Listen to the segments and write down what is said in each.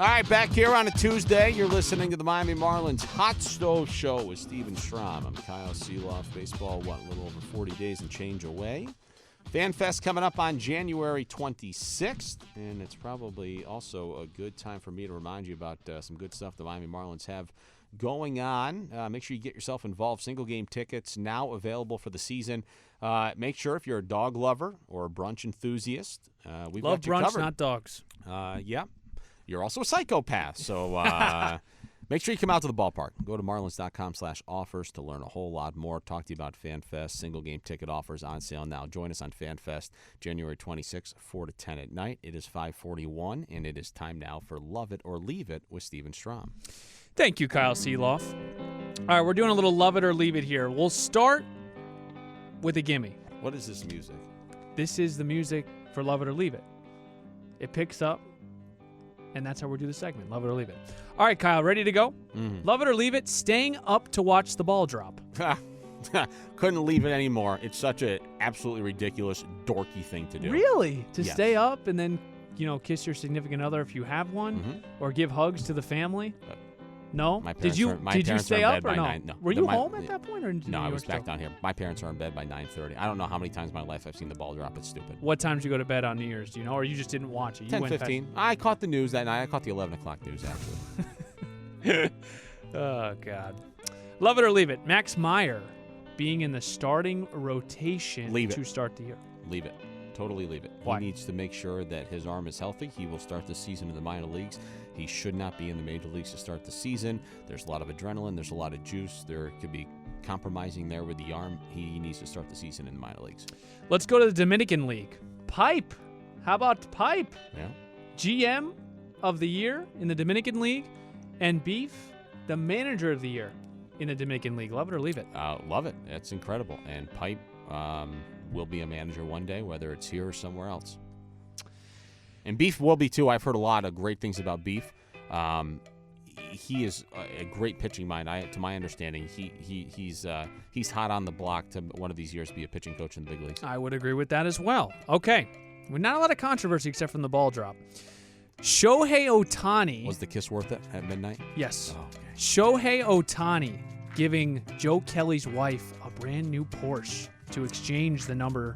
All right, back here on a Tuesday. You're listening to the Miami Marlins Hot Stove Show with Steven Strom. I'm Kyle Seeloff. Baseball, a little over 40 days and change away. FanFest coming up on January 26th, and it's probably also a good time for me to remind you about some good stuff the Miami Marlins have going on. Make sure you get yourself involved. Single-game tickets now available for the season. Make sure if you're a dog lover or a brunch enthusiast, we've Love got you brunch, covered. not dogs. Yeah. You're also a psychopath, so make sure you come out to the ballpark. Go to marlins.com/offers to learn a whole lot more. Talk to you about FanFest. Single-game ticket offers on sale now. Join us on FanFest January 26th, 4 to 10 at night. It is 5:41, and it is time now for Love It or Leave It with Steven Strom. Thank you, Kyle Seeloff. All right, we're doing a little Love It or Leave It here. We'll start with a gimme. What is this music? This is the music for Love It or Leave It. It picks up, and that's how we do the segment, Love It or Leave It. All right, Kyle, ready to go? Mm-hmm. Love it or leave it, staying up to watch the ball drop. Couldn't leave it anymore. It's such an absolutely ridiculous, dorky thing to do. Really? To Yes. stay up and then, kiss your significant other if you have one? Mhm. Or give hugs to the family? No? My Did parents you are- my Did you parents stay are in up bed or by no? 9. No. Were The- you my- home at that point? Or No, I was still? back down here. My parents are in bed by 9:30. I don't know how many times in my life I've seen the ball drop. It's stupid. What time did you go to bed on New Year's? Do you know? Or you just didn't watch it? You 10:15. I caught the news that night. I caught the 11 o'clock news, actually. Oh, God. Love it or leave it. Max Meyer being in the starting rotation Leave it. to start the year. Leave it. Totally leave it. Why? He needs to make sure that his arm is healthy. He will start the season in the minor leagues. He should not be in the major leagues to start the season. There's a lot of adrenaline. There's a lot of juice. There could be compromising there with the arm. He needs to start the season in the minor leagues. Let's go to the Dominican League. Pipe. How about Pipe? Yeah. GM of the year in the Dominican League, and Beef, the manager of the year in the Dominican League. Love it or leave it. Love it. That's incredible. And Pipe will be a manager one day, whether it's here or somewhere else. And Beef will be too. I've heard a lot of great things about Beef. He is a great pitching mind. To my understanding, he's hot on the block to one of these years be a pitching coach in the big leagues. I would agree with that as well. Okay. Well, not a lot of controversy except from the ball drop. Shohei Ohtani. Was the kiss worth it at midnight? Yes. Oh, okay. Shohei Ohtani giving Joe Kelly's wife a brand new Porsche to exchange the number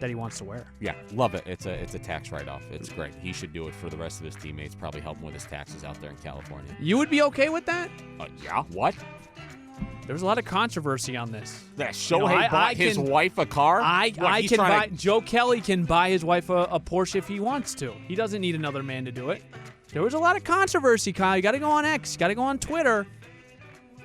that he wants to wear. Yeah, love it. It's a tax write-off. It's great. He should do it for the rest of his teammates. Probably help him with his taxes out there in California. You would be okay with that? Yeah. What? There was a lot of controversy on this. That Shohei bought his wife a car? Joe Kelly can buy his wife a Porsche if he wants to. He doesn't need another man to do it. There was a lot of controversy, Kyle. You got to go on X. You got to go on Twitter.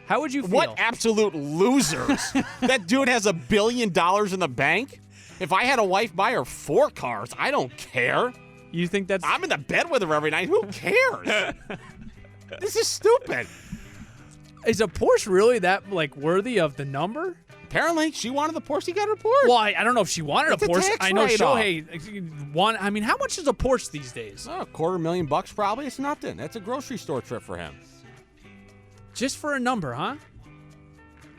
How would you feel? What absolute losers. That dude has $1 billion in the bank. If I had a wife buy her 4 cars, I don't care. You think that's... I'm in the bed with her every night. Who cares? This is stupid. Is a Porsche really that worthy of the number? Apparently, she wanted the Porsche. He got her Porsche. Well, I don't know if she wanted It's a Porsche. tax I know write-off. Shohei wanted. I mean, how much is a Porsche these days? $250,000 probably. It's nothing. That's a grocery store trip for him. Just for a number, huh?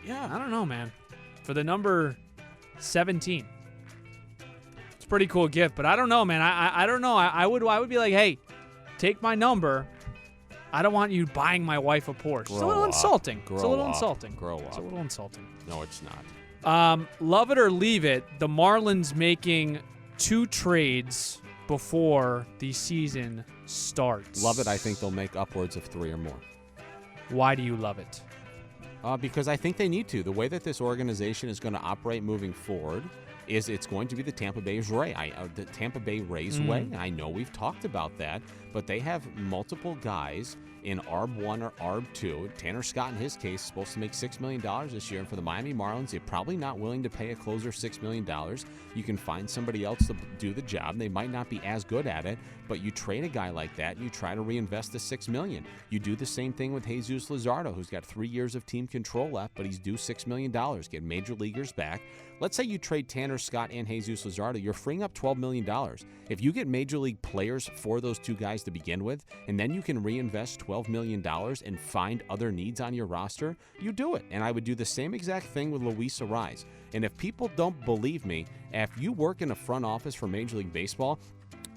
Yeah. I don't know, man. For the number 17. It's a pretty cool gift, but I don't know, man. I don't know. I would be like, hey, take my number. I don't want you buying my wife a Porsche. It's a little insulting. It's a little insulting. Grow up. It's a little insulting. No, it's not. Love it or leave it, the Marlins making 2 trades before the season starts. Love it. I think they'll make upwards of 3 or more. Why do you love it? Because I think they need to. The way that this organization is going to operate moving forward is it's going to be the Tampa Bay Rays way. I know we've talked about that, but they have multiple guys in ARB 1 or ARB 2. Tanner Scott, in his case, is supposed to make $6 million this year. And for the Miami Marlins, they're probably not willing to pay a closer $6 million. You can find somebody else to do the job. They might not be as good at it, but you trade a guy like that, and you try to reinvest the $6 million. You do the same thing with Jesus Luzardo, who's got 3 years of team control left, but he's due $6 million. Get major leaguers back. Let's say you trade Tanner Scott and Jesus Luzardo. You're freeing up $12 million. If you get major league players for those 2 guys to begin with, and then you can reinvest $12 million and find other needs on your roster, you do it. And I would do the same exact thing with Luis Arraez. And if people don't believe me, if you work in a front office for Major League Baseball,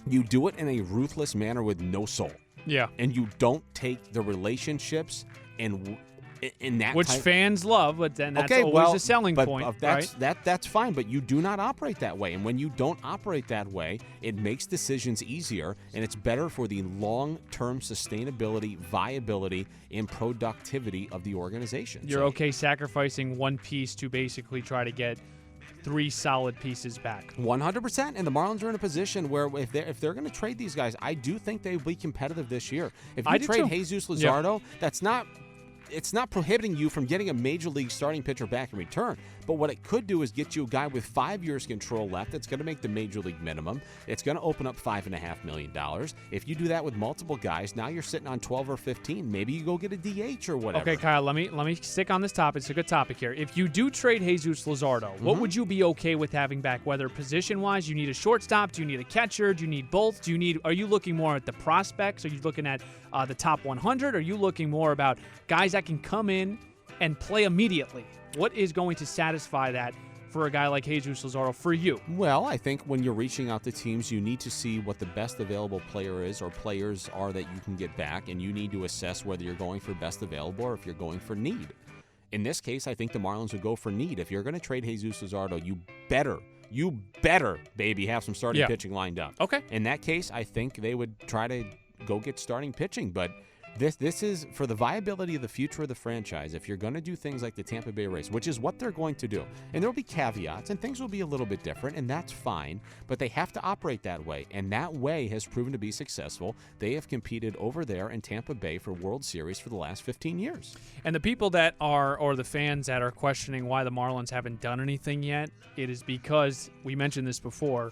you do it in a ruthless manner with no soul. Yeah. and you don't take the relationships and in that Which type, fans love, but then that's always a selling point, right? That's fine, but you do not operate that way. And when you don't operate that way, it makes decisions easier, and it's better for the long-term sustainability, viability, and productivity of the organization. You're okay sacrificing one piece to basically try to get 3 solid pieces back. 100%, and the Marlins are in a position where if they're going to trade these guys, I do think they'll be competitive this year. If you trade Jesus Luzardo, it's not prohibiting you from getting a major league starting pitcher back in return. But what it could do is get you a guy with 5 years control left that's going to make the major league minimum. It's going to open up $5.5 million. If you do that with multiple guys, now you're sitting on 12 or 15. Maybe you go get a DH or whatever. Okay, Kyle, let me stick on this topic. It's a good topic here. If you do trade Jesus Luzardo, what would you be okay with having back? Whether position-wise, you need a shortstop, do you need a catcher, do you need both? Are you looking more at the prospects? Are you looking at the top 100? Are you looking more about guys that can come in and play immediately? What is going to satisfy that for a guy like Jesus Luzardo for you? Well, I think when you're reaching out to teams, you need to see what the best available player is or players are that you can get back, and you need to assess whether you're going for best available or if you're going for need. In this case, I think the Marlins would go for need. If you're going to trade Jesus Luzardo, you better, baby, have some starting pitching lined up. Okay. In that case, I think they would try to go get starting pitching, but this is for the viability of the future of the franchise. If you're going to do things like the Tampa Bay Rays, which is what they're going to do, and there'll be caveats and things will be a little bit different, and that's fine, but they have to operate that way, and that way has proven to be successful. They have competed over there in Tampa Bay for World Series for the last 15 years. And the people that are, or the fans that are questioning why the Marlins haven't done anything yet, it is because, we mentioned this before,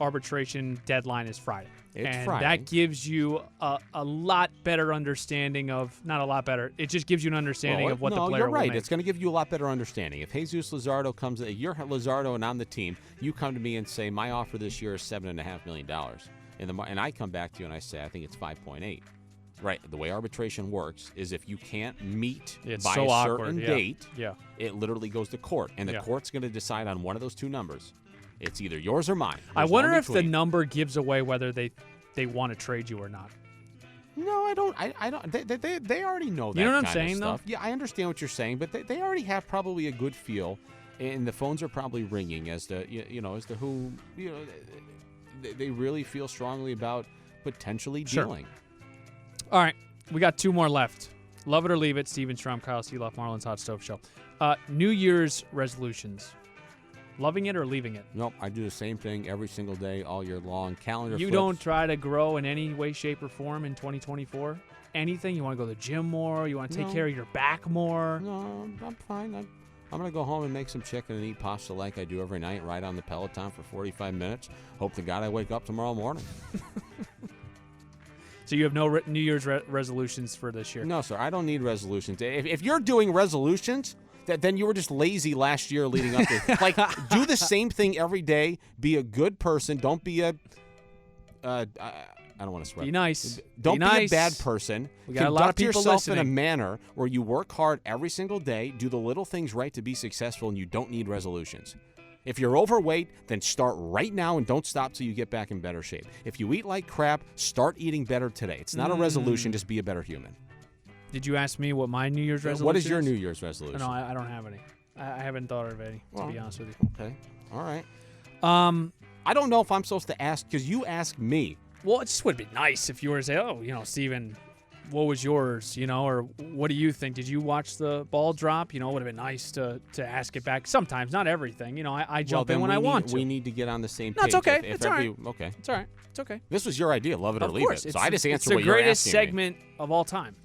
arbitration deadline is Friday. It's Friday. That gives you a lot better understanding of, not a lot better, it just gives you an understanding of what the player you're right. will make. It's going to give you a lot better understanding. If Jesus Luzardo comes, you're Luzardo and I'm the team, you come to me and say, my offer this year is $7.5 million. And I come back to you and I say, I think it's 5.8. Right. The way arbitration works is if you can't meet by a certain date, it literally goes to court. And the court's going to decide on one of those two numbers. It's either yours or mine. I wonder if the number gives away whether they want to trade you or not. No, I don't. I don't. They already know that. You know what I'm kind saying, of stuff. though? Yeah, I understand what you're saying, but they already have probably a good feel, and the phones are probably ringing as to as to who they really feel strongly about potentially dealing. All right, we got 2 more left. Love it or leave it. Steven Strom, Kyle Seeloff, Marlins Hot Stove Show. New Year's resolutions. Loving it or leaving it? Nope, I do the same thing every single day, all year long. Calendar You flips. don't try to grow in any way, shape, or form in 2024? Anything? You want to go to the gym more? You want to take care of your back more? No, I'm fine. I'm going to go home and make some chicken and eat pasta like I do every night, ride on the Peloton for 45 minutes. Hope to God I wake up tomorrow morning. So you have no New Year's resolutions for this year? No, sir. I don't need resolutions. If you're doing resolutions, then you were just lazy last year leading up to like, do the same thing every day. Be a good person. Don't be a I don't want to swear. Be nice. Don't be a bad person. We got a lot of people yourself listening. in a manner where you work hard every single day, do the little things right to be successful, and you don't need resolutions. If you're overweight, then start right now and don't stop till you get back in better shape. If you eat like crap, start eating better today. It's not a resolution, just be a better human. Did you ask me what my New Year's resolution What is your New Year's resolution? No, I don't have any. I haven't thought of any, to be honest with you. Okay. All right. I don't know if I'm supposed to ask because you asked me. Well, it just would be nice if you were to say, oh, Steven, what was yours, or what do you think? Did you watch the ball drop? It would have been nice to ask it back. Sometimes, not everything. I jump in when I want to. We need to get on the same page. No, it's okay. It's all right. Okay. It's all right. It's okay. This was your idea. Love it or leave it. So I just answered what you're asking. It's the greatest segment of all time,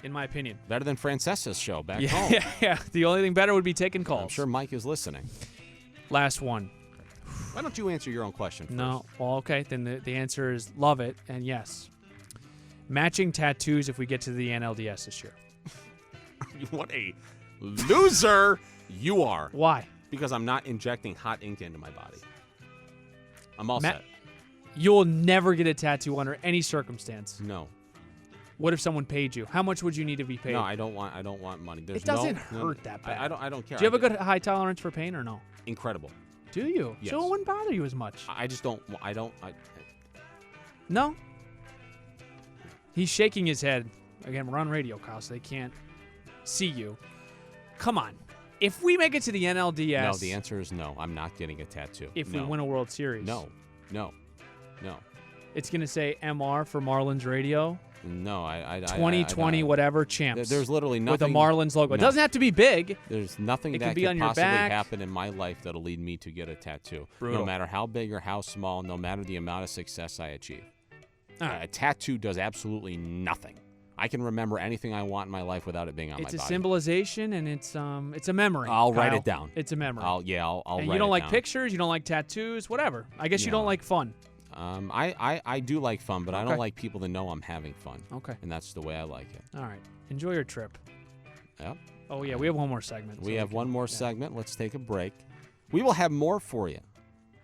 in my opinion. Better than Francesa's show back home. Yeah. The only thing better would be taking calls. I'm sure Mike is listening. Last one. Why don't you answer your own question first? No. Well, okay. Then the answer is love it and yes. Matching tattoos if we get to the NLDS this year. What a loser you are. Why? Because I'm not injecting hot ink into my body. I'm all set. You'll never get a tattoo under any circumstance. No. What if someone paid you? How much would you need to be paid? No, I don't want money. It doesn't hurt that bad. I don't care. Do you have a good high tolerance for pain or no? Incredible. Do you? Yes. So it wouldn't bother you as much. I just don't. No? He's shaking his head. Again, we're on radio, Kyle, so they can't see you. Come on. If we make it to the NLDS. No, the answer is no. I'm not getting a tattoo. If no. we win a World Series. No. It's going to say MR for Marlins Radio. No, I 2020 whatever champs. There's literally nothing. With a Marlins logo. It No. doesn't have to be big. There's nothing It that could be could on your possibly back. happen in my life that'll lead me to get a tattoo. Brutal. No matter how big or how small, no matter the amount of success I achieve. All right. A tattoo does absolutely nothing. I can remember anything I want in my life without it being on my body. It's a symbolization, and it's a memory. I'll write Kyle. it down. It's a memory. I'll and write you don't it like down. pictures, you don't like tattoos, whatever. I guess you No. don't like fun. I do like fun, but I Okay. don't like people to know I'm having fun. Okay. And that's the way I like it. All right. Enjoy your trip. Yep. Oh, yeah, we have one more segment. We so have can- one more yeah. segment. Let's take a break. We will have more for you